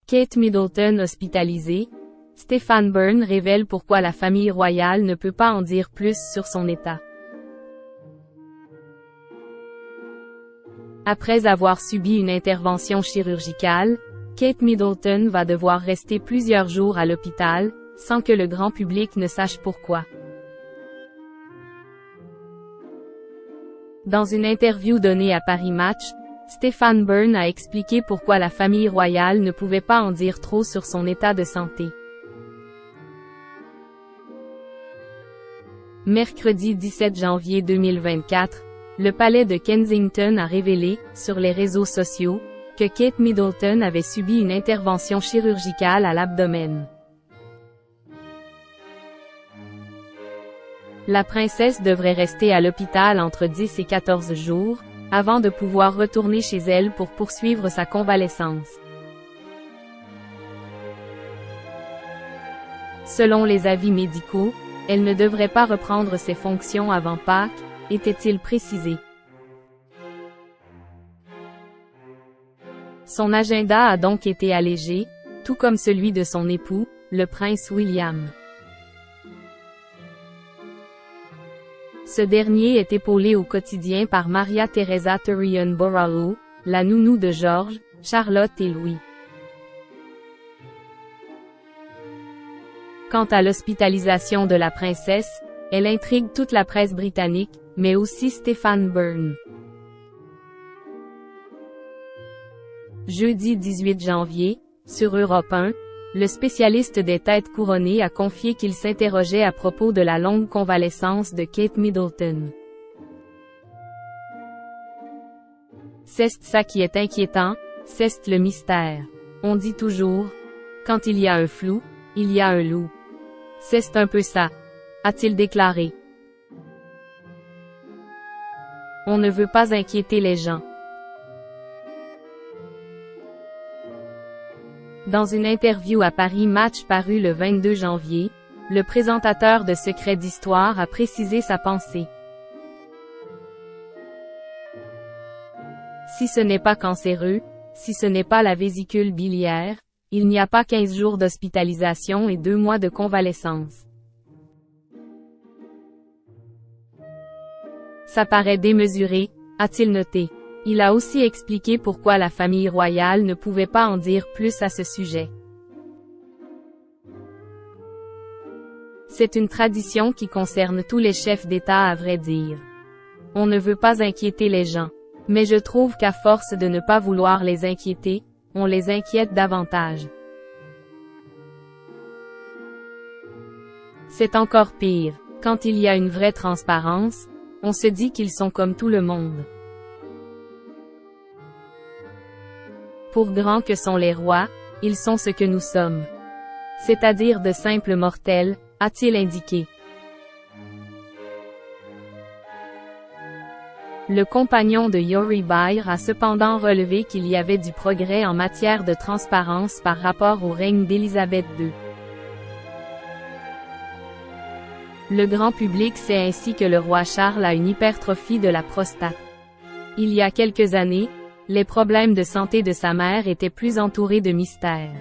Kate Middleton hospitalisée, Stephen Byrne révèle pourquoi la famille royale ne peut pas en dire plus sur son état. Après avoir subi une intervention chirurgicale, Kate Middleton va devoir rester plusieurs jours à l'hôpital, sans que le grand public ne sache pourquoi. Dans une interview donnée à Paris Match, Stephen Byrne a expliqué pourquoi la famille royale ne pouvait pas en dire trop sur son état de santé. Mercredi 17 janvier 2024, le palais de Kensington a révélé, sur les réseaux sociaux, que Kate Middleton avait subi une intervention chirurgicale à l'abdomen. La princesse devrait rester à l'hôpital entre 10 et 14 jours, avant de pouvoir retourner chez elle pour poursuivre sa convalescence. Selon les avis médicaux, elle ne devrait pas reprendre ses fonctions avant Pâques, était-il précisé. Son agenda a donc été allégé, tout comme celui de son époux, le prince William. Ce dernier est épaulé au quotidien par Maria Teresa Turrion-Borrallo, la nounou de George, Charlotte et Louis. Quant à l'hospitalisation de la princesse, elle intrigue toute la presse britannique, mais aussi Stephen Byrne. Jeudi 18 janvier, sur Europe 1, le spécialiste des têtes couronnées a confié qu'il s'interrogeait à propos de la longue convalescence de Kate Middleton. C'est ça qui est inquiétant, c'est le mystère. On dit toujours, quand il y a un flou, il y a un loup. C'est un peu ça, a-t-il déclaré. On ne veut pas inquiéter les gens. Dans une interview à Paris Match parue le 22 janvier, le présentateur de Secrets d'Histoire a précisé sa pensée. Si ce n'est pas cancéreux, si ce n'est pas la vésicule biliaire, il n'y a pas 15 jours d'hospitalisation et 2 mois de convalescence. Ça paraît démesuré, a-t-il noté. Il a aussi expliqué pourquoi la famille royale ne pouvait pas en dire plus à ce sujet. C'est une tradition qui concerne tous les chefs d'État à vrai dire. On ne veut pas inquiéter les gens. Mais je trouve qu'à force de ne pas vouloir les inquiéter, on les inquiète davantage. C'est encore pire. Quand il y a une vraie transparence, on se dit qu'ils sont comme tout le monde. Pour grands que sont les rois, ils sont ce que nous sommes. C'est-à-dire de simples mortels, a-t-il indiqué. Le compagnon de Yuri Bayer a cependant relevé qu'il y avait du progrès en matière de transparence par rapport au règne d'Élisabeth II. Le grand public sait ainsi que le roi Charles a une hypertrophie de la prostate. Il y a quelques années, les problèmes de santé de sa mère étaient plus entourés de mystères.